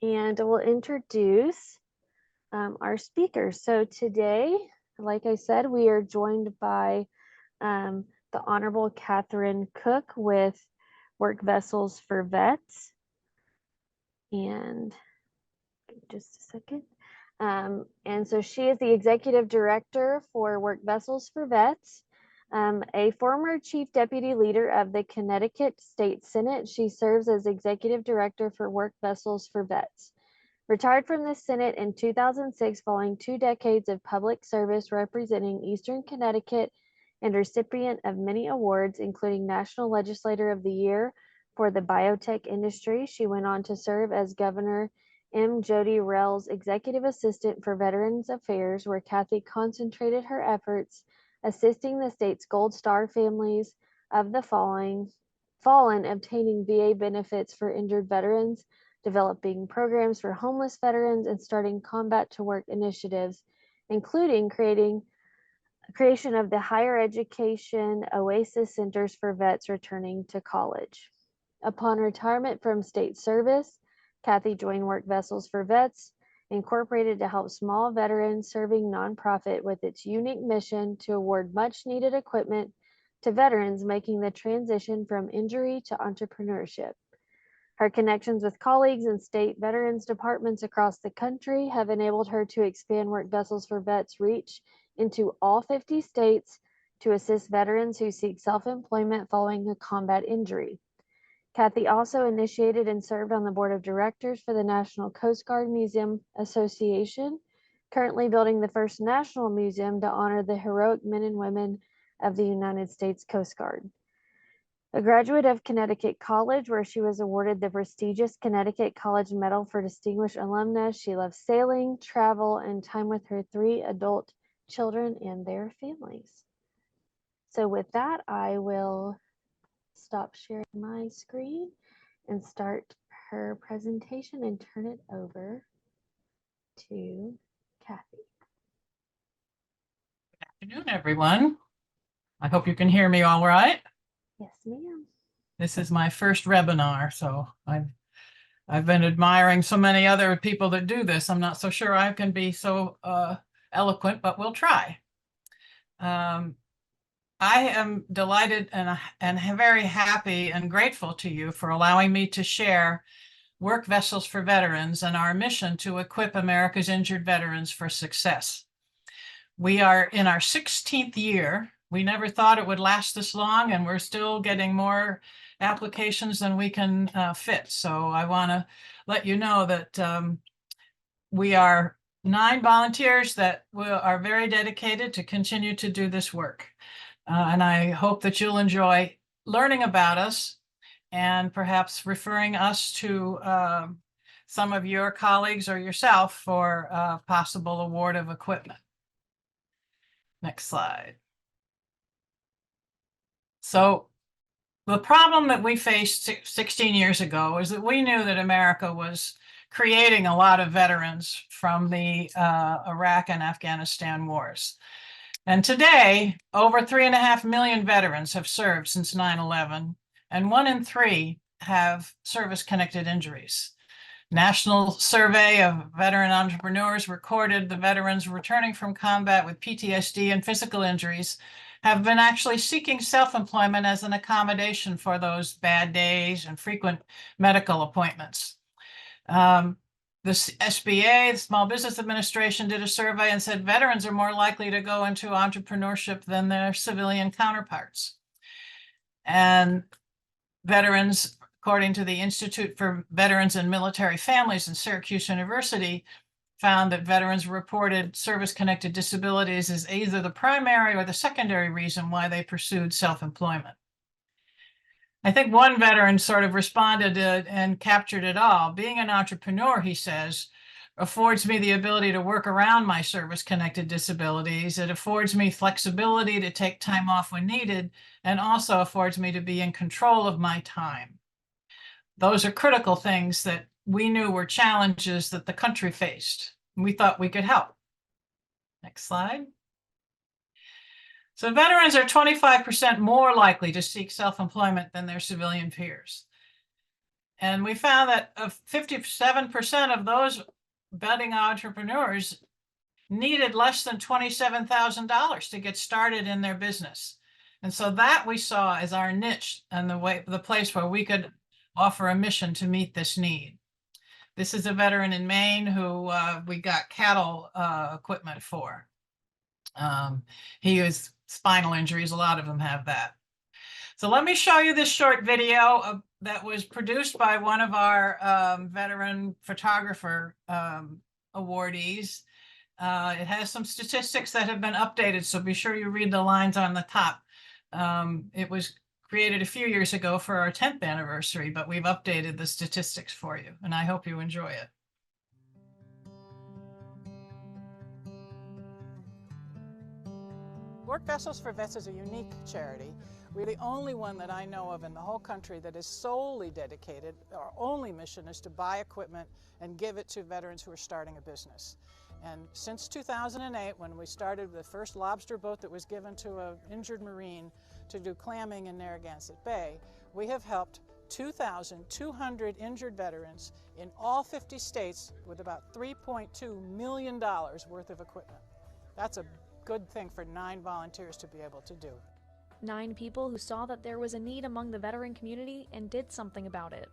and we'll introduce our speakers. So today, like I said, we are joined by the Honorable Catherine Cook with Work Vessels for Vets. And just a second. And so she is the Executive Director for Work Vessels for Vets. A former Chief Deputy Leader of the Connecticut State Senate, she serves as Executive Director for Work Vessels for Vets. Retired from the Senate in 2006 following 2 decades of public service representing Eastern Connecticut and recipient of many awards, including National Legislator of the Year for the biotech industry. She went on to serve as Governor M. Jody Rell's Executive Assistant for Veterans Affairs, where Kathy concentrated her efforts assisting the state's Gold Star families of the fallen obtaining VA benefits for injured veterans, developing programs for homeless veterans, and starting combat to work initiatives, including creation of the higher education oasis centers for vets returning to college. Upon retirement from state service, Kathy joined Work Vessels for Vets, Incorporated, to help small veterans serving nonprofit with its unique mission to award much needed equipment to veterans making the transition from injury to entrepreneurship. Her connections with colleagues in state veterans departments across the country have enabled her to expand Work Vessels for Vets' reach into all 50 states to assist veterans who seek self-employment following a combat injury. Kathy also initiated and served on the board of directors for the National Coast Guard Museum Association, currently building the first national museum to honor the heroic men and women of the United States Coast Guard. A graduate of Connecticut College, where she was awarded the prestigious Connecticut College Medal for Distinguished Alumnus, she loves sailing, travel, and time with her 3 adult children and their families. So with that, I will stop sharing my screen and start her presentation and turn it over to Kathy. Good afternoon, everyone. I hope you can hear me all right. Yes, ma'am. This is my first webinar, so I've been admiring so many other people that do this. I'm not so sure I can be so eloquent, but we'll try. I am delighted and very happy and grateful to you for allowing me to share Work Vessels for Veterans and our mission to equip America's injured veterans for success. We are in our 16th year. We never thought it would last this long, and we're still getting more applications than we can fit. So I want to let you know that we are 9 volunteers that are very dedicated to continue to do this work. And I hope that you'll enjoy learning about us and perhaps referring us to some of your colleagues or yourself for a possible award of equipment. Next slide. So the problem that we faced 16 years ago is that we knew that America was creating a lot of veterans from the Iraq and Afghanistan wars. And today, over 3.5 million veterans have served since 9/11, and 1 in 3 have service-connected injuries. National Survey of Veteran Entrepreneurs recorded the veterans returning from combat with PTSD and physical injuries have been actually seeking self-employment as an accommodation for those bad days and frequent medical appointments. The SBA, the Small Business Administration, did a survey and said veterans are more likely to go into entrepreneurship than their civilian counterparts. And veterans, according to the Institute for Veterans and Military Families in Syracuse University, found that veterans reported service-connected disabilities as either the primary or the secondary reason why they pursued self-employment. I think one veteran sort of responded and captured it all. Being an entrepreneur, he says, affords me the ability to work around my service-connected disabilities. It affords me flexibility to take time off when needed, and also affords me to be in control of my time. Those are critical things that we knew were challenges that the country faced. We thought we could help. Next slide. So veterans are 25% more likely to seek self-employment than their civilian peers. And we found that 57% of those budding entrepreneurs needed less than $27,000 to get started in their business. And so that we saw as our niche and the place where we could offer a mission to meet this need. This is a veteran in Maine who we got cattle equipment for. He has spinal injuries. A lot of them have that. So let me show you this short video that was produced by one of our veteran photographer awardees. It has some statistics that have been updated, so be sure you read the lines on the top. It was created a few years ago for our 10th anniversary, but we've updated the statistics for you, and I hope you enjoy it. Work Vessels for Vets is a unique charity. We're the only one that I know of in the whole country that is solely dedicated. Our only mission is to buy equipment and give it to veterans who are starting a business. And since 2008, when we started the first lobster boat that was given to an injured Marine to do clamming in Narragansett Bay, we have helped 2,200 injured veterans in all 50 states with about $3.2 million worth of equipment. That's a good thing for 9 volunteers to be able to do. 9 people who saw that there was a need among the veteran community and did something about it.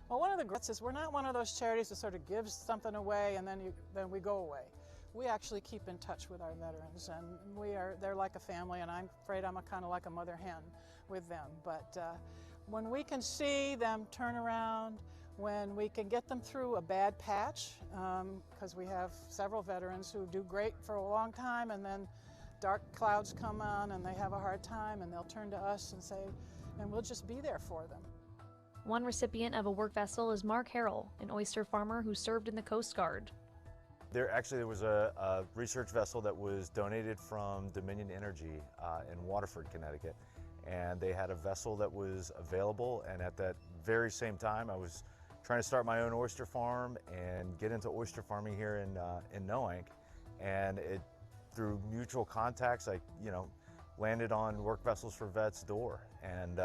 Well, one of the greats is we're not one of those charities that sort of gives something away and then we go away. We actually keep in touch with our veterans, and they're like a family, and I'm afraid I'm kind of like a mother hen with them. But when we can see them turn around, when we can get them through a bad patch, because we have several veterans who do great for a long time, and then dark clouds come on and they have a hard time, and they'll turn to us and say, and we'll just be there for them. One recipient of a work vessel is Mark Harrell, an oyster farmer who served in the Coast Guard. There was a research vessel that was donated from Dominion Energy in Waterford, Connecticut. And they had a vessel that was available, and at that very same time I was trying to start my own oyster farm and get into oyster farming here in Noank. And through mutual contacts, I landed on Work Vessels for Vets' door. And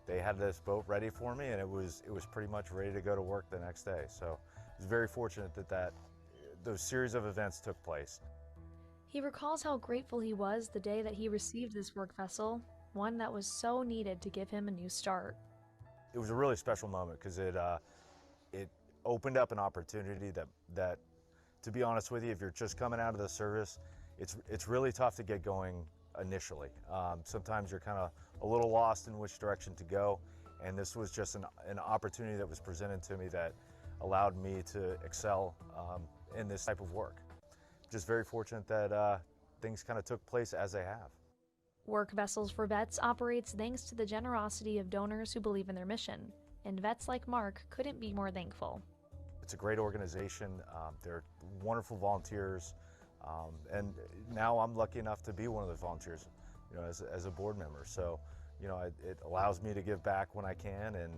they had this boat ready for me, and it was pretty much ready to go to work the next day. So I was very fortunate that those series of events took place. He recalls how grateful he was the day that he received this work vessel, one that was so needed to give him a new start. It was a really special moment because it opened up an opportunity that, to be honest with you, if you're just coming out of the service, it's really tough to get going initially. Sometimes you're kind of a little lost in which direction to go, and this was just an opportunity that was presented to me that allowed me to excel in this type of work. Just very fortunate that things kind of took place as they have. Work Vessels for Vets operates thanks to the generosity of donors who believe in their mission, and vets like Mark couldn't be more thankful. It's a great organization. They're wonderful volunteers, and now I'm lucky enough to be one of those volunteers, as a board member. So, it allows me to give back when I can, and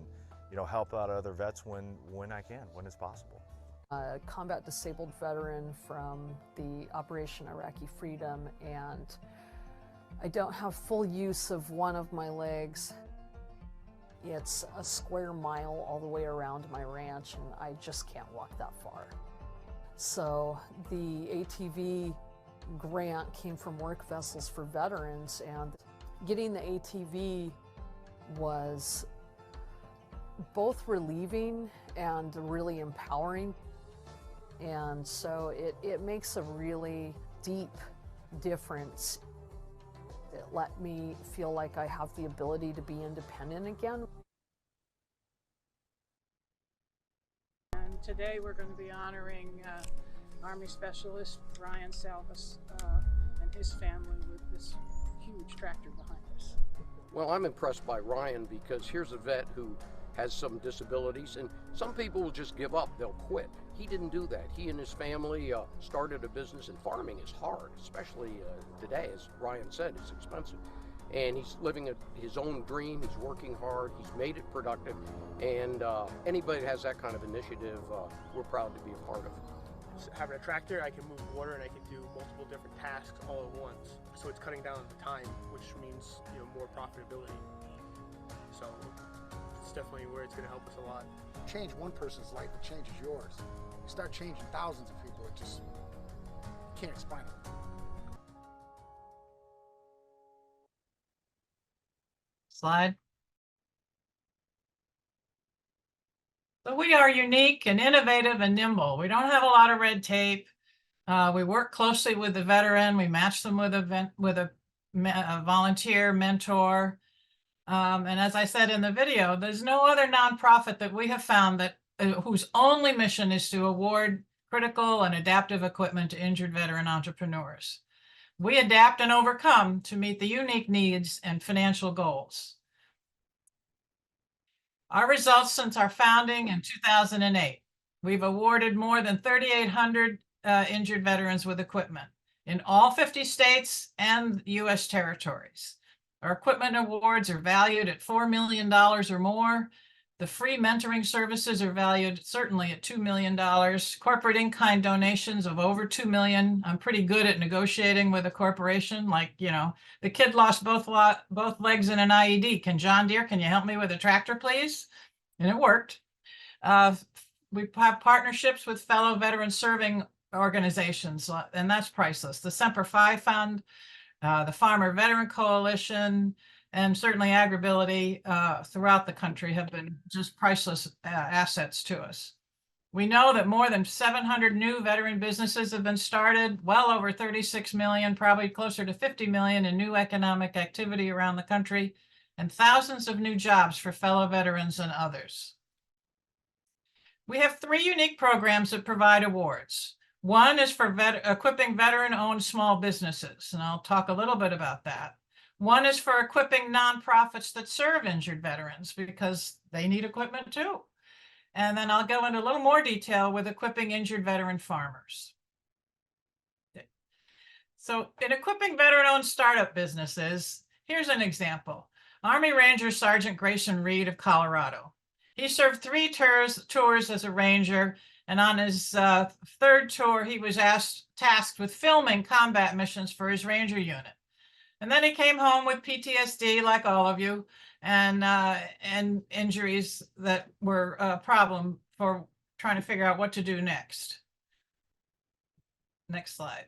help out other vets when I can, when it's possible. A combat disabled veteran from the Operation Iraqi Freedom, and I don't have full use of one of my legs. It's a square mile all the way around my ranch, and I just can't walk that far. So the ATV grant came from Work Vessels for Veterans, and getting the ATV was both relieving and really empowering. And so it makes a really deep difference. It let me feel like I have the ability to be independent again. And today we're going to be honoring Army Specialist Ryan Salvis and his family with this huge tractor behind us. Well, I'm impressed by Ryan because here's a vet who has some disabilities, and some people will just give up, they'll quit. He didn't do that. He and his family started a business, and farming is hard, especially today, as Ryan said, it's expensive. And he's living his own dream, he's working hard, he's made it productive, and anybody that has that kind of initiative, we're proud to be a part of. Having a tractor, I can move water and I can do multiple different tasks all at once. So it's cutting down the time, which means more profitability. So it's definitely where it's going to help us a lot. Change one person's life, it changes yours. You start changing thousands of people, it just, you can't explain it. Slide. So we are unique and innovative and nimble. We don't have a lot of red tape. We work closely with the veteran. We match them with a volunteer mentor. And as I said in the video, there's no other nonprofit that we have found that whose only mission is to award critical and adaptive equipment to injured veteran entrepreneurs. We adapt and overcome to meet the unique needs and financial goals. Our results since our founding in 2008, we've awarded more than 3,800 injured veterans with equipment in all 50 states and U.S. territories. Our equipment awards are valued at $4 million or more. The free mentoring services are valued certainly at $2 million. Corporate in-kind donations of over $2 million. I'm pretty good at negotiating with a corporation. Like, you know, the kid lost both legs in an IED. John Deere, can you help me with a tractor, please? And it worked. We have partnerships with fellow veteran serving organizations, and that's priceless. The Semper Fi Fund, the Farmer Veteran Coalition, and certainly AgrAbility throughout the country have been just priceless assets to us. We know that more than 700 new veteran businesses have been started, well over 36 million, probably closer to 50 million in new economic activity around the country, and thousands of new jobs for fellow veterans and others. We have 3 unique programs that provide awards. One is for equipping veteran-owned small businesses, and I'll talk a little bit about that. One is for equipping nonprofits that serve injured veterans because they need equipment too. And then I'll go into a little more detail with equipping injured veteran farmers. So in equipping veteran-owned startup businesses, here's an example. Army Ranger Sergeant Grayson Reed of Colorado. He served 3 tours as a Ranger, and on his 3rd tour, he was tasked with filming combat missions for his Ranger unit. And then he came home with PTSD, like all of you, and injuries that were a problem for trying to figure out what to do next. Next slide.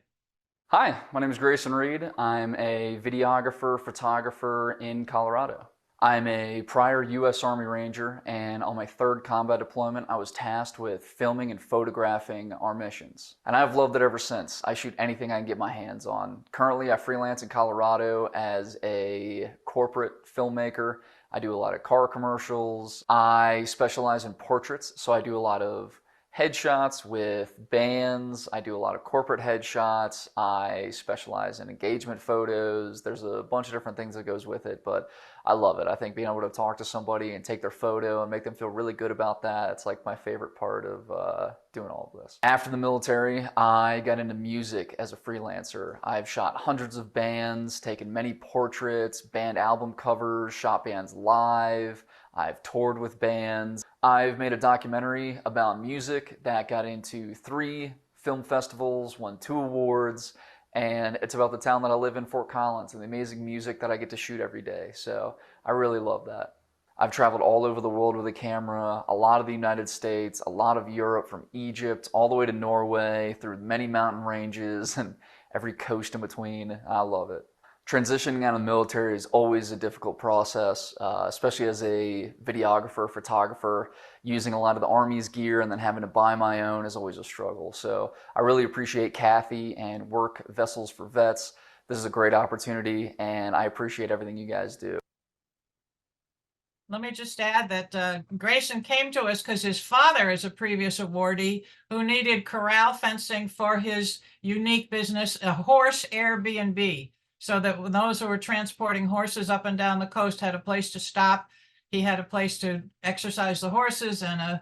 Hi, my name is Grayson Reed. I'm a videographer, photographer in Colorado. I'm a prior U.S. Army Ranger, and on my 3rd combat deployment, I was tasked with filming and photographing our missions. And I've loved it ever since. I shoot anything I can get my hands on. Currently, I freelance in Colorado as a corporate filmmaker. I do a lot of car commercials. I specialize in portraits, so I do a lot of headshots with bands. I do a lot of corporate headshots. I specialize in engagement photos. There's a bunch of different things that goes with it, but I love it. I think being able to talk to somebody and take their photo and make them feel really good about that, it's like my favorite part of doing all of this. After the military, I got into music as a freelancer. I've shot hundreds of bands, taken many portraits, band album covers, shot bands live. I've toured with bands. I've made a documentary about music that got into 3 film festivals, won 2 awards, and it's about the town that I live in, Fort Collins, and the amazing music that I get to shoot every day. So I really love that. I've traveled all over the world with a camera, a lot of the United States, a lot of Europe, from Egypt all the way to Norway, through many mountain ranges and every coast in between. I love it. Transitioning out of the military is always a difficult process, especially as a videographer, photographer. Using a lot of the Army's gear and then having to buy my own is always a struggle. So I really appreciate Kathy and Work Vessels for Vets. This is a great opportunity, and I appreciate everything you guys do. Let me just add that Grayson came to us because his father is a previous awardee who needed corral fencing for his unique business, a horse Airbnb. So that when those who were transporting horses up and down the coast had a place to stop, he had a place to exercise the horses and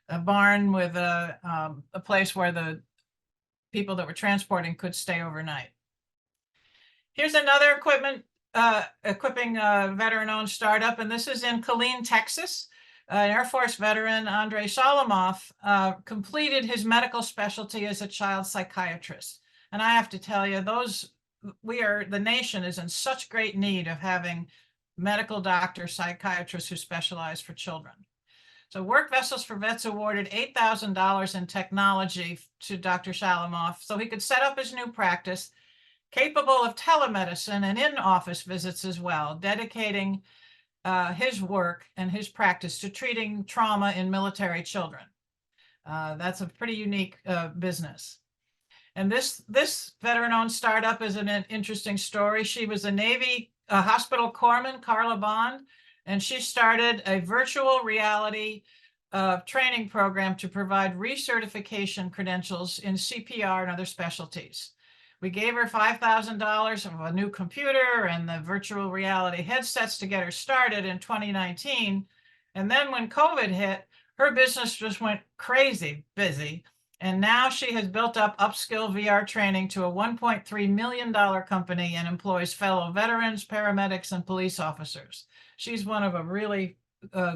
a barn with a place where the people that were transporting could stay overnight. Here's another equipping veteran-owned startup, and this is in Killeen, Texas. An Air Force veteran, Andrei Solomoff, completed his medical specialty as a child psychiatrist. And I have to tell you, the nation is in such great need of having medical doctors, psychiatrists who specialize for children. So Work Vessels for Vets awarded $8,000 in technology to Dr. Shalamoff so he could set up his new practice, capable of telemedicine and in-office visits as well, dedicating his work and his practice to treating trauma in military children. That's a pretty unique business. And this veteran-owned startup is an interesting story. She was a Navy hospital corpsman, Carla Bond, and she started a virtual reality training program to provide recertification credentials in CPR and other specialties. We gave her $5,000 of a new computer and the virtual reality headsets to get her started in 2019. And then when COVID hit, her business just went crazy busy. And now she has built up upskill VR training to a $1.3 million company and employs fellow veterans, paramedics, and police officers. She's one of a really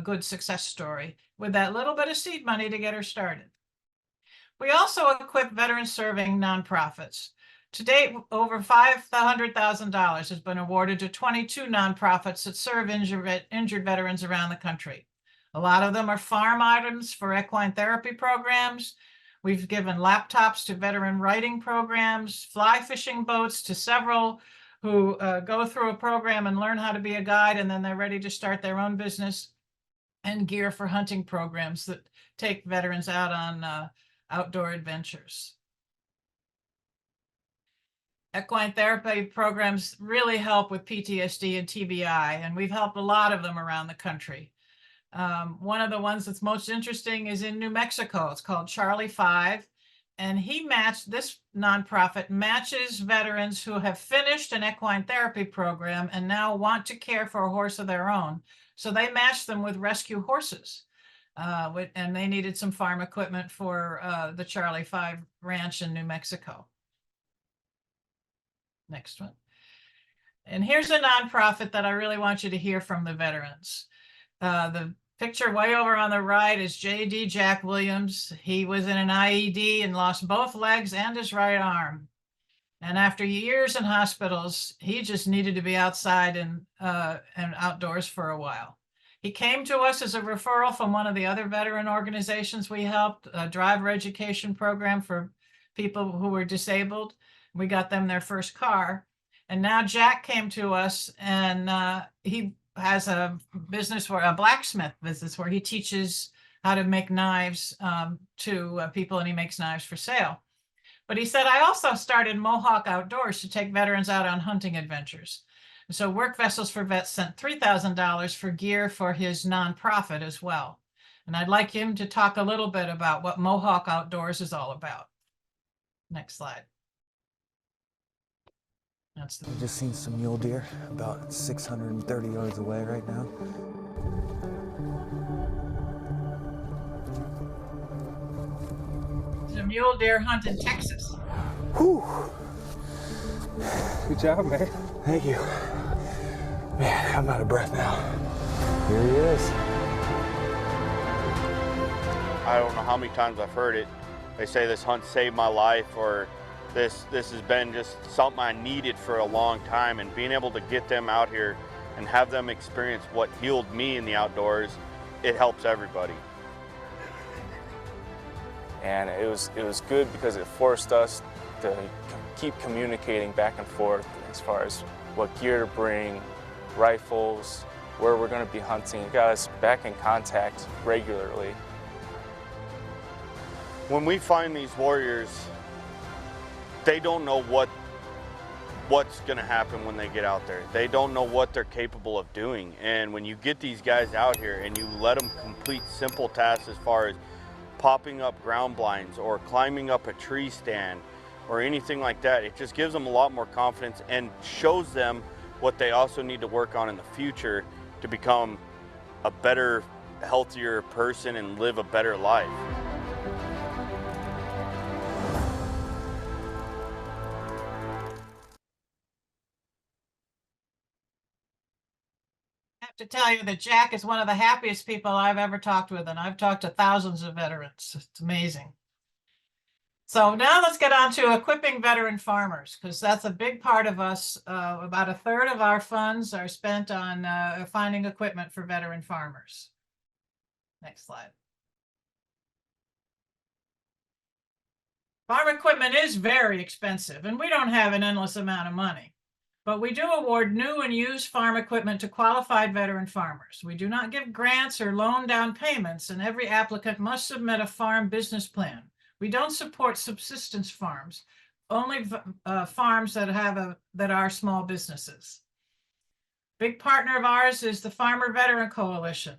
good success story with that little bit of seed money to get her started. We also equip veteran serving nonprofits. To date, over $500,000 has been awarded to 22 nonprofits that serve injured veterans around the country. A lot of them are farm items for equine therapy programs. We've given laptops to veteran writing programs, fly fishing boats to several who go through a program and learn how to be a guide, and then they're ready to start their own business, and gear for hunting programs that take veterans out on outdoor adventures. Equine therapy programs really help with PTSD and TBI, and we've helped a lot of them around the country. One of the ones that's most interesting is in New Mexico. It's called Charlie 5. And this nonprofit matches veterans who have finished an equine therapy program and now want to care for a horse of their own. So they match them with rescue horses. And they needed some farm equipment for the Charlie 5 ranch in New Mexico. Next one. And here's a nonprofit that I really want you to hear from the veterans. The picture way over on the right is J.D. Jack Williams. He was in an IED and lost both legs and his right arm. And after years in hospitals, he just needed to be outside and outdoors for a while. He came to us as a referral from one of the other veteran organizations we helped, a driver education program for people who were disabled. We got them their first car. And now Jack came to us, and he has a business, a blacksmith business, where he teaches how to make knives to people, and he makes knives for sale. But he said, I also started Mohawk Outdoors to take veterans out on hunting adventures. So Work Vessels for Vets sent $3,000 for gear for his nonprofit as well. And I'd like him to talk a little bit about what Mohawk Outdoors is all about. Next slide. I've just seen some mule deer about 630 yards away right now. It's a mule deer hunt in Texas. Whew. Good job, man. Thank you. Man, I'm out of breath now. Here he is. I don't know how many times I've heard it. They say this hunt saved my life, or this has been just something I needed for a long time, and being able to get them out here and have them experience what healed me in the outdoors, it helps everybody. And it was good because it forced us to keep communicating back and forth as far as what gear to bring, rifles, where we're going to be hunting. It got us back in contact regularly. When we find these warriors, they don't know what's going to happen when they get out there. They don't know what they're capable of doing. And when you get these guys out here and you let them complete simple tasks as far as popping up ground blinds or climbing up a tree stand or anything like that, it just gives them a lot more confidence and shows them what they also need to work on in the future to become a better, healthier person and live a better life. To tell you that Jack is one of the happiest people I've ever talked with, and I've talked to thousands of veterans. It's amazing. So now let's get on to equipping veteran farmers, because that's a big part of us. About a third of our funds are spent on finding equipment for veteran farmers. Next slide. Farm equipment is very expensive, and we don't have an endless amount of money. But we do award new and used farm equipment to qualified veteran farmers. We do not give grants or loan down payments, and every applicant must submit a farm business plan. We don't support subsistence farms, only farms that are small businesses. Big partner of ours is the Farmer Veteran Coalition.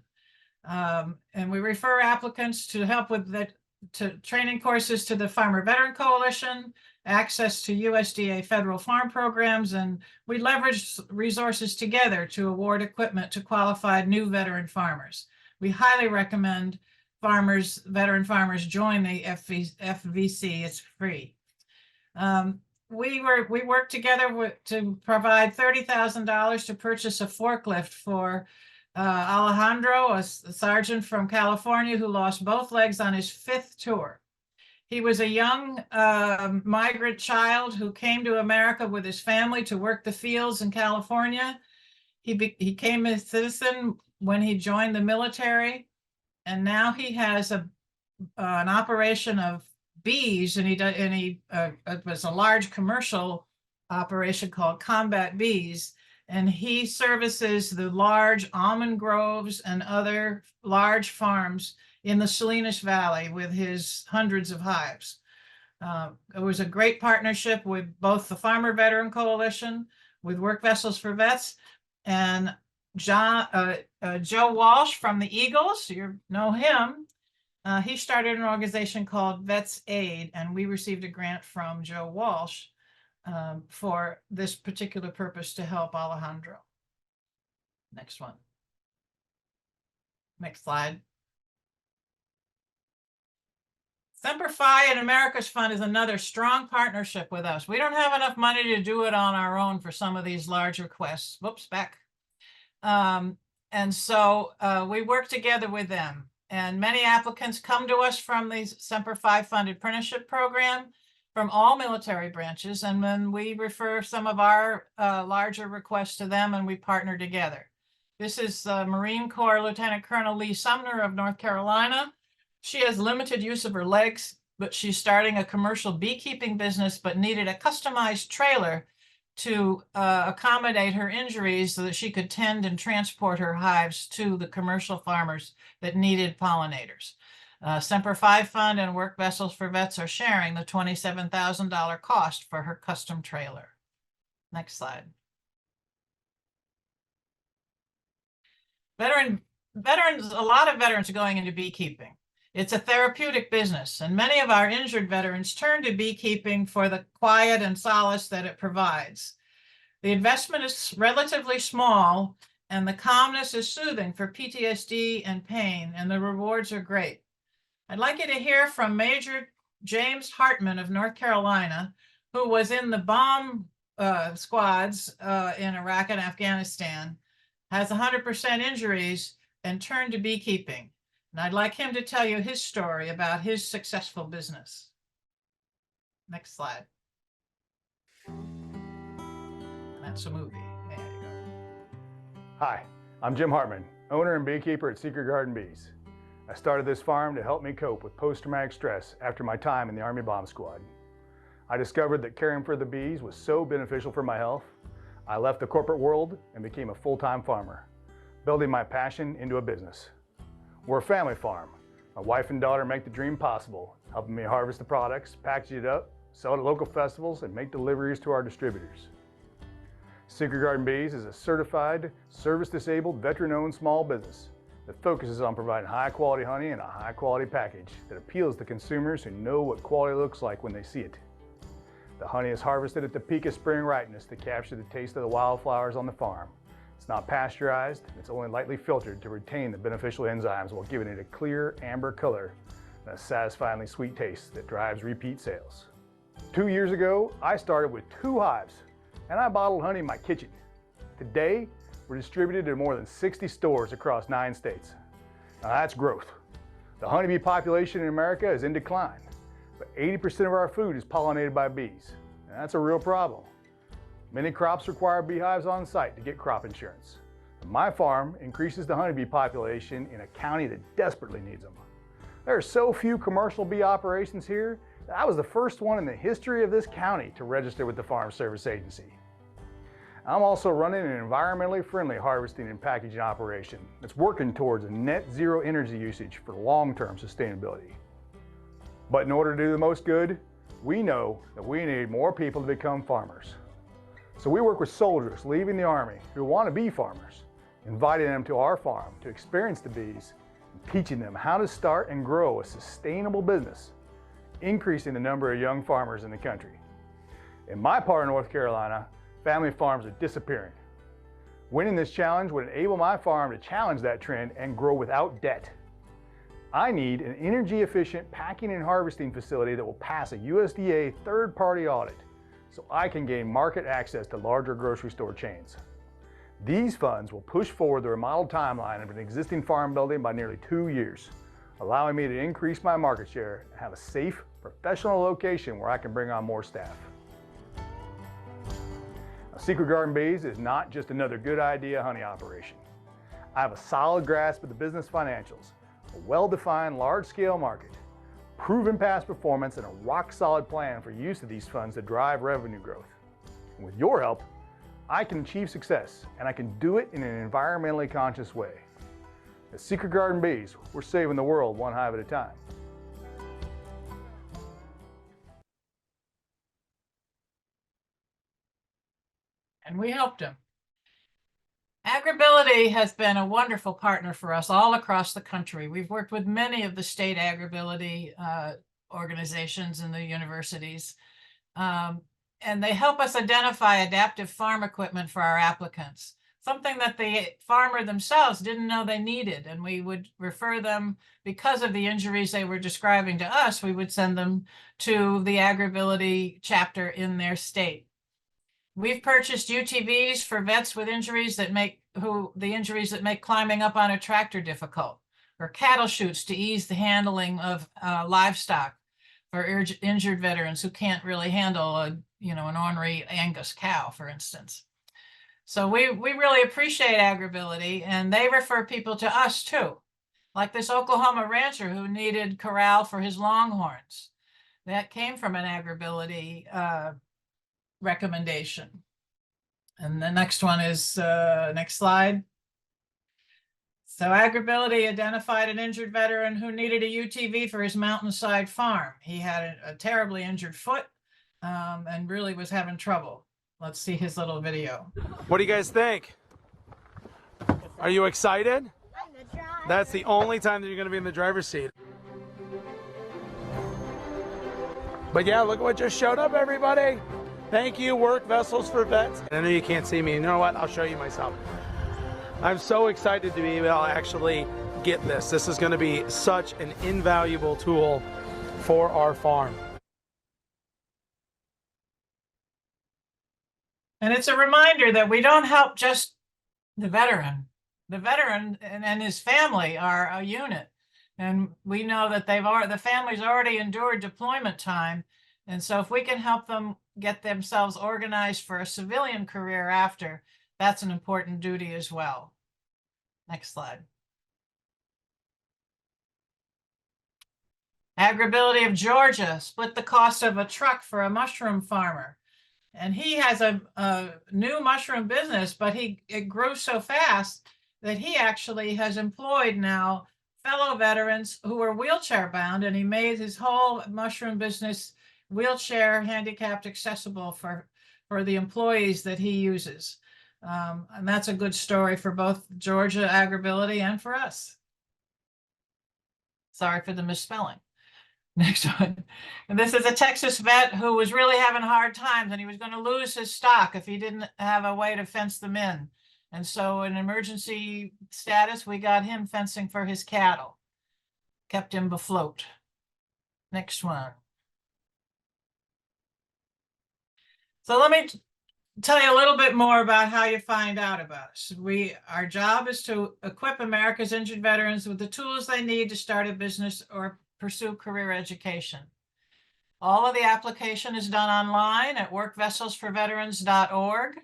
And we refer applicants to help with training courses to the Farmer Veteran Coalition, access to USDA federal farm programs, and we leverage resources together to award equipment to qualified new veteran farmers. We highly recommend veteran farmers join the FVC. It's free. We worked together to provide $30,000 to purchase a forklift for Alejandro, a sergeant from California who lost both legs on his 5th tour. He was a young migrant child who came to America with his family to work the fields in California. He became a citizen when he joined the military, and now he has an operation of bees, and it was a large commercial operation called Combat Bees, and he services the large almond groves and other large farms in the Salinas Valley with his hundreds of hives. It was a great partnership with both the Farmer Veteran Coalition, with Work Vessels for Vets, and Joe Walsh from the Eagles. You know him. He started an organization called Vets Aid, and we received a grant from Joe Walsh for this particular purpose to help Alejandro. Next one. Next slide. Semper Fi and America's Fund is another strong partnership with us. We don't have enough money to do it on our own for some of these large requests. Whoops, back. And so we work together with them. And many applicants come to us from the Semper Fi funded apprenticeship program from all military branches. And then we refer some of our larger requests to them, and we partner together. This is Marine Corps Lieutenant Colonel Lee Sumner of North Carolina. She has limited use of her legs, but she's starting a commercial beekeeping business, but needed a customized trailer to accommodate her injuries so that she could tend and transport her hives to the commercial farmers that needed pollinators. Semper Fi Fund and Work Vessels for Vets are sharing the $27,000 cost for her custom trailer. Next slide. Veterans, a lot of veterans are going into beekeeping. It's a therapeutic business, and many of our injured veterans turn to beekeeping for the quiet and solace that it provides. The investment is relatively small, and the calmness is soothing for PTSD and pain, and the rewards are great. I'd like you to hear from Major James Hartman of North Carolina, who was in the bomb squads in Iraq and Afghanistan, has 100% injuries, and turned to beekeeping. And I'd like him to tell you his story about his successful business. Next slide. That's a movie. There you go. Hi, I'm Jim Hartman, owner and beekeeper at Secret Garden Bees. I started this farm to help me cope with post-traumatic stress after my time in the Army Bomb Squad. I discovered that caring for the bees was so beneficial for my health, I left the corporate world and became a full-time farmer, building my passion into a business. We're a family farm. My wife and daughter make the dream possible, helping me harvest the products, package it up, sell it at local festivals, and make deliveries to our distributors. Secret Garden Bees is a certified, service-disabled, veteran-owned small business that focuses on providing high-quality honey in a high-quality package that appeals to consumers who know what quality looks like when they see it. The honey is harvested at the peak of spring ripeness to capture the taste of the wildflowers on the farm. It's not pasteurized, it's only lightly filtered to retain the beneficial enzymes while giving it a clear amber color and a satisfyingly sweet taste that drives repeat sales. 2 years ago, I started with 2 hives and I bottled honey in my kitchen. Today, we're distributed in more than 60 stores across 9 states. Now that's growth. The honeybee population in America is in decline. but 80% of our food is pollinated by bees. And that's a real problem. Many crops require beehives on site to get crop insurance. My farm increases the honeybee population in a county that desperately needs them. There are so few commercial bee operations here that I was the first one in the history of this county to register with the Farm Service Agency. I'm also running an environmentally friendly harvesting and packaging operation that's working towards a net zero energy usage for long-term sustainability. But in order to do the most good, we know that we need more people to become farmers. So we work with soldiers leaving the Army who want to be farmers, inviting them to our farm to experience the bees and teaching them how to start and grow a sustainable business, increasing the number of young farmers in the country. In my part of North Carolina, family farms are disappearing. Winning this challenge would enable my farm to challenge that trend and grow without debt. I need an energy-efficient packing and harvesting facility that will pass a USDA third-party audit so I can gain market access to larger grocery store chains. These funds will push forward the remodeled timeline of an existing farm building by nearly 2 years, allowing me to increase my market share and have a safe, professional location where I can bring on more staff. Now, Secret Garden Bees is not just another good idea honey operation. I have a solid grasp of the business financials, a well-defined large-scale market, proven past performance, and a rock-solid plan for use of these funds to drive revenue growth. And with your help, I can achieve success, and I can do it in an environmentally conscious way. At Secret Garden Bees, we're saving the world one hive at a time. And we helped him. AgrAbility has been a wonderful partner for us all across the country. We've worked with many of the state AgrAbility organizations and the universities. And they help us identify adaptive farm equipment for our applicants, something that the farmer themselves didn't know they needed. And we would refer them, because of the injuries they were describing to us, we would send them to the AgrAbility chapter in their state. We've purchased UTVs for vets with injuries that make climbing up on a tractor difficult, or cattle chutes to ease the handling of livestock for injured veterans who can't really handle an ornery Angus cow, for instance. So we really appreciate AgrAbility, and they refer people to us too, like this Oklahoma rancher who needed corral for his longhorns. That came from an AgrAbility recommendation. And the next one is, next slide. So AgrAbility identified an injured veteran who needed a UTV for his mountainside farm. He had a terribly injured foot and really was having trouble. Let's see his little video. What do you guys think? Are you excited? That's the only time that you're going to be in the driver's seat. But yeah, look what just showed up, everybody. Thank you, Work Vessels for Vets. I know you can't see me. You know what? I'll show you myself. I'm so excited to be able to actually get this. This is going to be such an invaluable tool for our farm. And it's a reminder that we don't help just the veteran. The veteran and his family are a unit. And we know that the family's already endured deployment time. And so if we can help them get themselves organized for a civilian career after, that's an important duty as well. Next slide. AgrAbility of Georgia split the cost of a truck for a mushroom farmer. And he has a new mushroom business, but it grew so fast that he actually has employed now fellow veterans who are wheelchair bound, and he made his whole mushroom business wheelchair handicapped accessible for the employees that he uses. And that's a good story for both Georgia AgrAbility and for us. Sorry for the misspelling. Next one. And this is a Texas vet who was really having hard times, and he was going to lose his stock if he didn't have a way to fence them in. And so in emergency status, we got him fencing for his cattle, kept him afloat. Next one. So let me tell you a little bit more about how you find out about us. Our job is to equip America's injured veterans with the tools they need to start a business or pursue career education. All of the application is done online at workvesselsforveterans.org.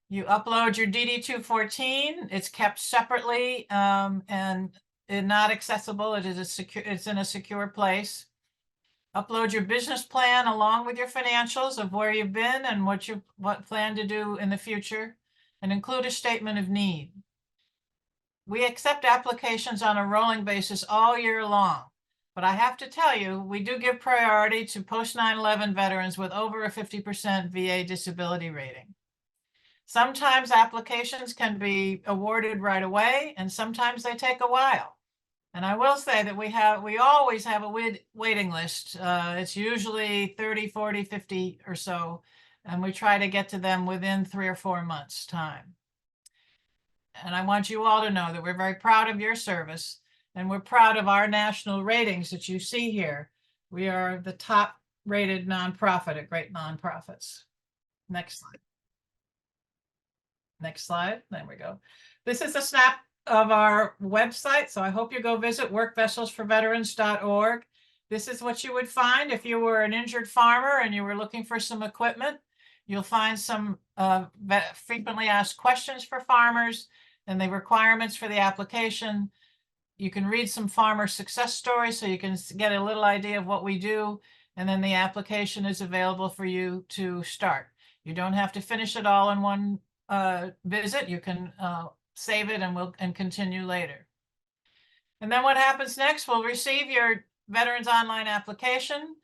You upload your DD-214. It's kept separately and not accessible. It's in a secure place. Upload your business plan along with your financials of where you've been and what you plan to do in the future, and include a statement of need. We accept applications on a rolling basis all year long. But I have to tell you, we do give priority to post 9/11 veterans with over a 50% VA disability rating. Sometimes applications can be awarded right away, and sometimes they take a while. And I will say that we always have a waiting list. It's usually 30, 40, 50 or so, and we try to get to them within 3 or 4 months' time. And I want you all to know that we're very proud of your service, and we're proud of our national ratings that you see here. We are the top rated nonprofit at Great Nonprofits. Next slide. Next slide. There we go. This is a snap of our website, so I hope you go visit workvesselsforveterans.org. This is what you would find if you were an injured farmer and you were looking for some equipment. You'll find some frequently asked questions for farmers and the requirements for the application. You can read some farmer success stories so you can get a little idea of what we do, and then the application is available for you to start. You don't have to finish it all in one visit. You can save it and continue later. And then what happens next? We'll receive your Veterans Online application.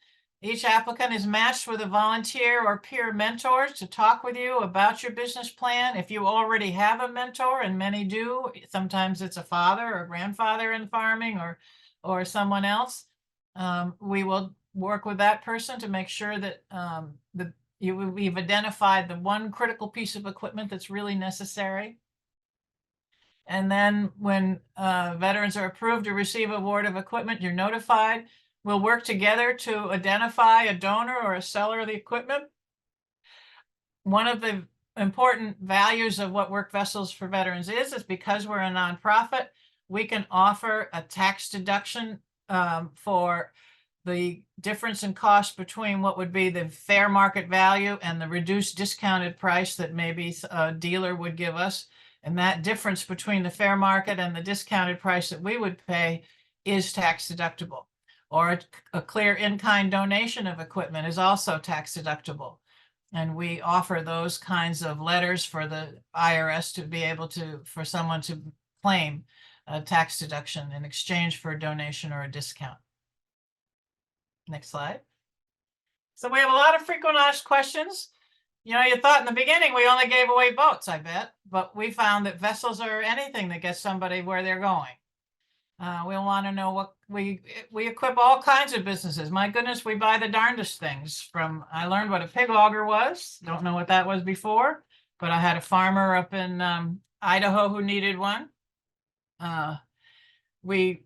Each applicant is matched with a volunteer or peer mentor to talk with you about your business plan. If you already have a mentor, and many do, sometimes it's a father or grandfather in farming or someone else, we will work with that person to make sure that we've identified the one critical piece of equipment that's really necessary. And then when veterans are approved to receive award of equipment, you're notified. We'll work together to identify a donor or a seller of the equipment. One of the important values of what Work Vessels for Veterans is because we're a nonprofit, we can offer a tax deduction for the difference in cost between what would be the fair market value and the reduced discounted price that maybe a dealer would give us. And that difference between the fair market and the discounted price that we would pay is tax deductible. Or a clear in-kind donation of equipment is also tax deductible. And we offer those kinds of letters for the IRS to be able for someone to claim a tax deduction in exchange for a donation or a discount. Next slide. So we have a lot of frequent asked questions. You know, you thought in the beginning we only gave away boats, I bet, but we found that vessels are anything that gets somebody where they're going. We'll want to know what we equip all kinds of businesses. My goodness, we buy the darndest things. I learned what a pig auger was. Don't know what that was before, but I had a farmer up in Idaho who needed one. We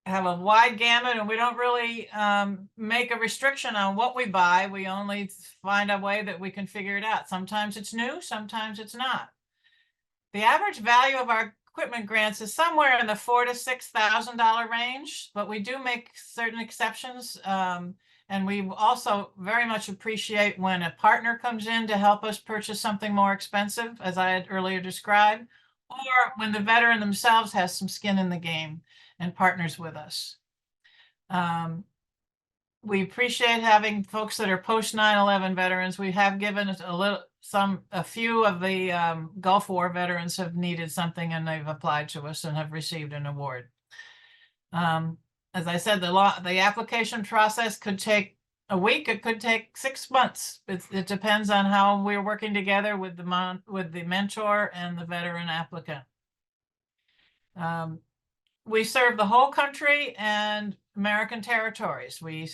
have a wide gamut, and we don't really make a restriction on what we buy. We only find a way that we can figure it out. Sometimes it's new, sometimes it's not. The average value of our equipment grants is somewhere in the $4,000 to $6,000 range, but we do make certain exceptions. And we also very much appreciate when a partner comes in to help us purchase something more expensive, as I had earlier described, or when the veteran themselves has some skin in the game and partners with us. We appreciate having folks that are post 9/11 veterans. We have given a few of the Gulf War veterans have needed something, and they've applied to us and have received an award. As I said, the application process could take a week. It could take 6 months. It depends on how we're working together with the mentor and the veteran applicant. We serve the whole country and American territories. We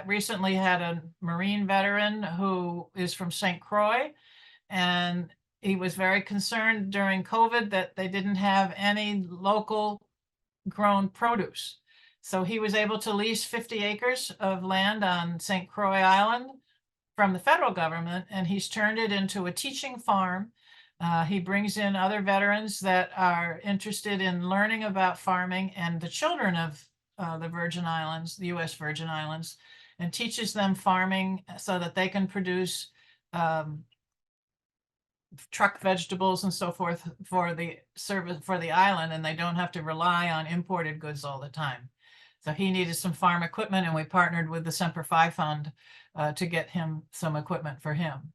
recently had a Marine veteran who is from St. Croix, and he was very concerned during COVID that they didn't have any local grown produce. So he was able to lease 50 acres of land on St. Croix Island from the federal government, and he's turned it into a teaching farm. He brings in other veterans that are interested in learning about farming, and the children of the Virgin Islands, the U.S. Virgin Islands, and teaches them farming so that they can produce truck vegetables and so forth for the service for the island, and they don't have to rely on imported goods all the time. So he needed some farm equipment, and we partnered with the Semper Fi Fund to get him some equipment for him.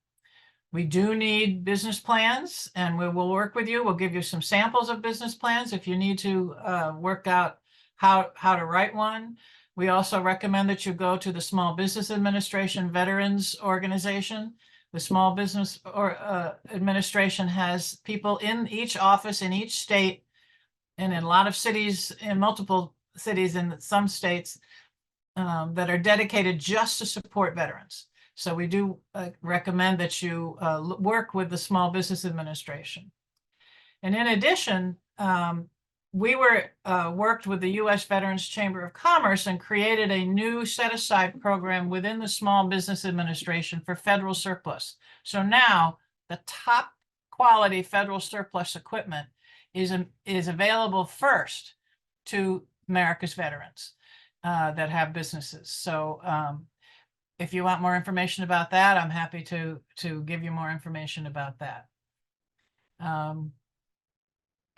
We do need business plans, and we will work with you. We'll give you some samples of business plans if you need to work out how to write one. We also recommend that you go to the Small Business Administration Veterans Organization. The Small Business Administration has people in each office in each state, and in a lot of cities, in multiple cities in some states, that are dedicated just to support veterans. So we do recommend that you work with the Small Business Administration. And in addition, we worked with the U.S. Veterans Chamber of Commerce and created a new set-aside program within the Small Business Administration for federal surplus. So now the top quality federal surplus equipment is available first to America's veterans that have businesses. So if you want more information about that, I'm happy to give you more information about that.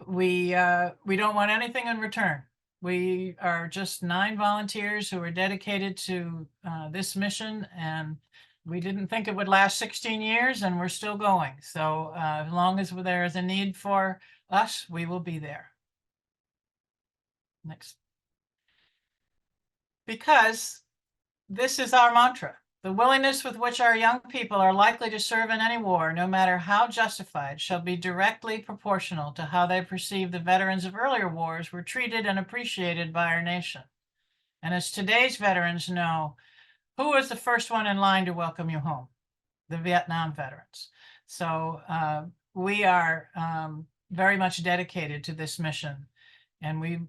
We don't want anything in return. We are just 9 volunteers who are dedicated to this mission, and we didn't think it would last 16 years, and we're still going. So as long as there is a need for us, we will be there. Next. Because this is our mantra. The willingness with which our young people are likely to serve in any war, no matter how justified, shall be directly proportional to how they perceive the veterans of earlier wars were treated and appreciated by our nation. And as today's veterans know, who was the first one in line to welcome you home? The Vietnam veterans. So we are very much dedicated to this mission, and we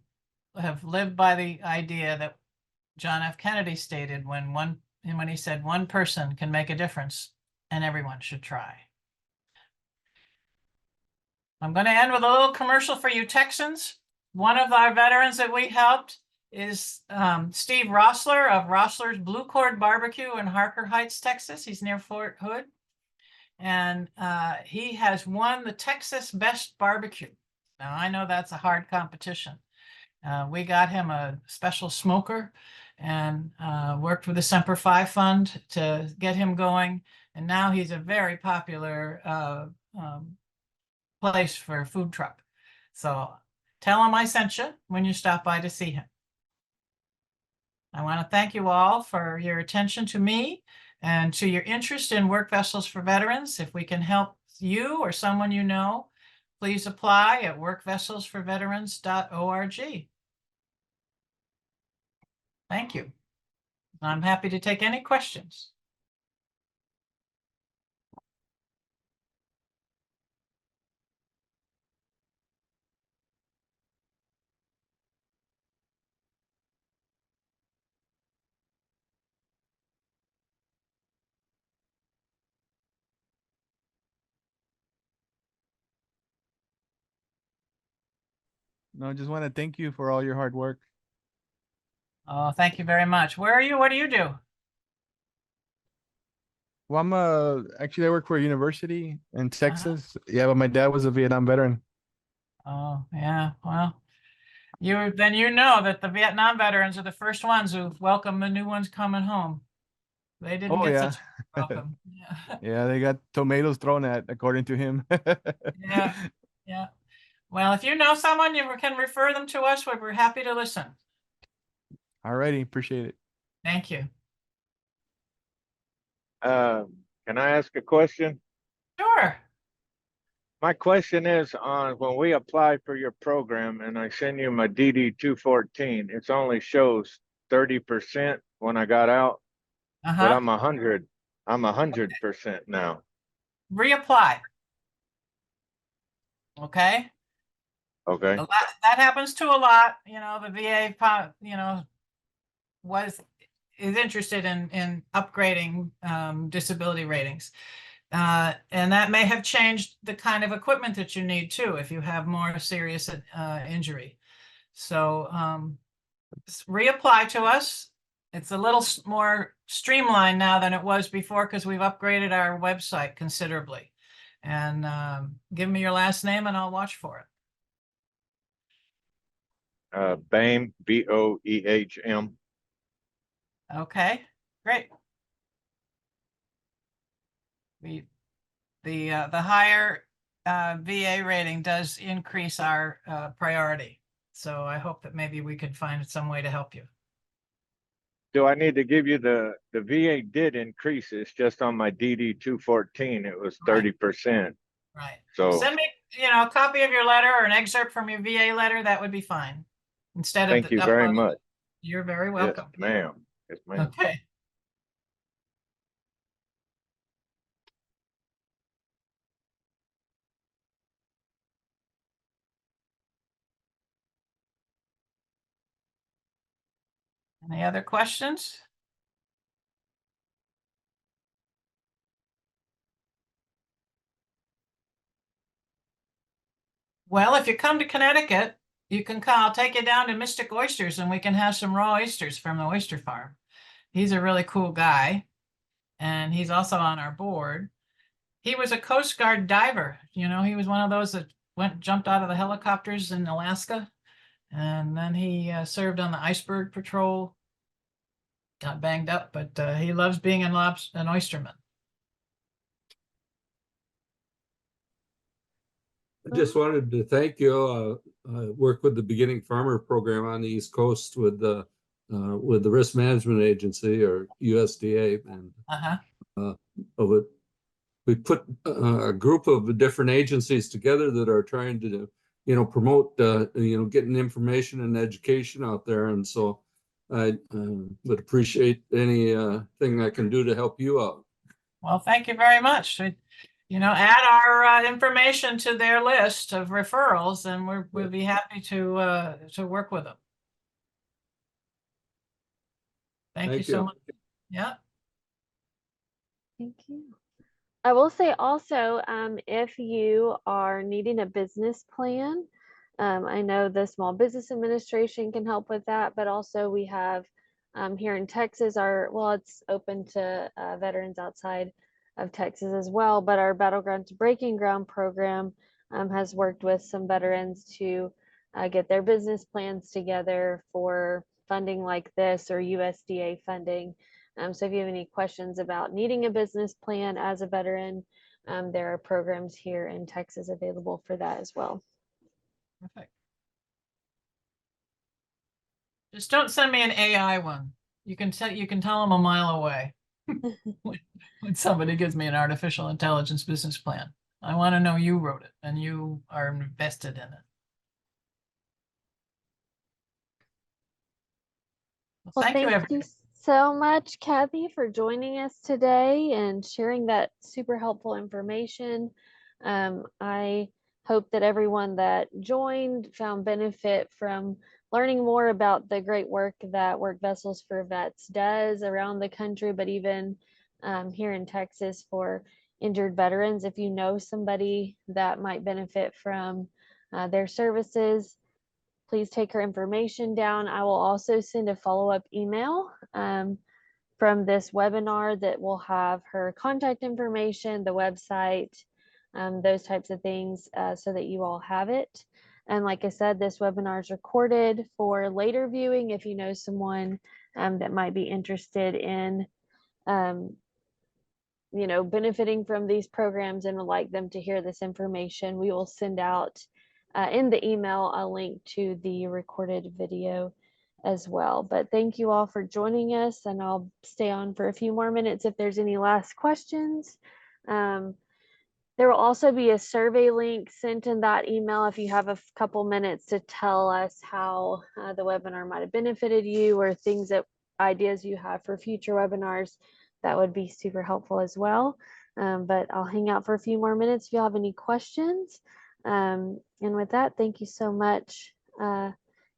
have lived by the idea that John F. Kennedy stated when he said one person can make a difference and everyone should try. I'm going to end with a little commercial for you Texans. One of our veterans that we helped is Steve Rossler of Rossler's Blue Cord Barbecue in Harker Heights, Texas. He's near Fort Hood. And he has won the Texas Best Barbecue. Now, I know that's a hard competition. We got him a special smoker and worked with the Semper Fi Fund to get him going. And now he's a very popular place for a food truck. So tell him I sent you when you stop by to see him. I want to thank you all for your attention to me and to your interest in work vessels for veterans. If we can help you or someone you know, please apply at workvesselsforveterans.org. Thank you. I'm happy to take any questions. No, I just want to thank you for all your hard work. Oh, thank you very much. Where are you? What do you do? Well, I'm actually I work for a university in Texas. Yeah, but my dad was a Vietnam veteran. Oh, yeah. Well, then you know that the Vietnam veterans are the first ones who welcome the new ones coming home. They didn't get such a welcome. Yeah. Yeah, they got tomatoes thrown at, according to him. Yeah, yeah. Well, if you know someone, you can refer them to us. We're happy to listen. Alrighty, appreciate it. Thank you. Can I ask a question? Sure. My question is on when we apply for your program and I send you my DD 214, it only shows 30% when I got out, but I'm 100% now. Reapply. Okay. Okay. That happens to a lot. You know, the VA, you know, is interested in upgrading disability ratings. And that may have changed the kind of equipment that you need too, if you have more serious injury. So reapply to us. It's a little more streamlined now than it was before because we've upgraded our website considerably. And give me your last name and I'll watch for it. Boehm, Boehm. Okay, great. The higher VA rating does increase our priority. So I hope that maybe we could find some way to help you. Do I need to give you the VA did increase? It's just on my DD 214. It was 30%. Right. So send me, a copy of your letter or an excerpt from your VA letter. That would be fine. Instead of thank you very much. You're very welcome. Yes, ma'am. Yes, ma'am. Okay. Any other questions? Well, if you come to Connecticut, you can come. I'll take you down to Mystic Oysters and we can have some raw oysters from the oyster farm. He's a really cool guy. And he's also on our board. He was a Coast Guard diver. He was one of those that jumped out of the helicopters in Alaska. And then he served on the iceberg patrol, got banged up, but he loves being an oysterman. I just wanted to thank you. I work with the Beginning Farmer Program on the East Coast with the Risk Management Agency, or USDA, and we put a group of different agencies together that are trying to promote getting information and education out there, and so I would appreciate anything I can do to help you out. Well, thank you very much. Add our information to their list of referrals, and we'll be happy to work with them. Thank you so much. Yeah. Thank you. I will say also, if you are needing a business plan, I know the Small Business Administration can help with that, but also we have here in Texas, it's open to veterans outside of Texas as well, but our Battlegrounds Breaking Ground program has worked with some veterans to get their business plans together for funding like this or USDA funding. So if you have any questions about needing a business plan as a veteran, there are programs here in Texas available for that as well. Perfect. Just don't send me an AI one. You can tell them a mile away when somebody gives me an artificial intelligence business plan. I want to know you wrote it and you are invested in it. Well, thank you so much, Kathy, for joining us today and sharing that super helpful information. I hope that everyone that joined found benefit from learning more about the great work that Work Vessels for Vets does around the country, but even here in Texas for injured veterans. If you know somebody that might benefit from their services, please take her information down. I will also send a follow-up email from this webinar that will have her contact information, the website, those types of things, so that you all have it. And like I said, this webinar is recorded for later viewing if you know someone that might be interested in benefiting from these programs and would like them to hear this information. We will send out in the email a link to the recorded video as well. But thank you all for joining us, and I'll stay on for a few more minutes if there's any last questions. There will also be a survey link sent in that email if you have a couple minutes to tell us how the webinar might have benefited you or ideas you have for future webinars. That would be super helpful as well. But I'll hang out for a few more minutes if you have any questions. And with that, thank you so much,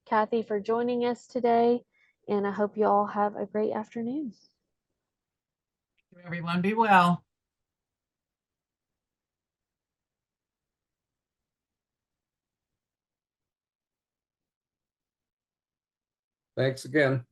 Kathy, for joining us today. And I hope you all have a great afternoon. Everyone be well. Thank Thanks again.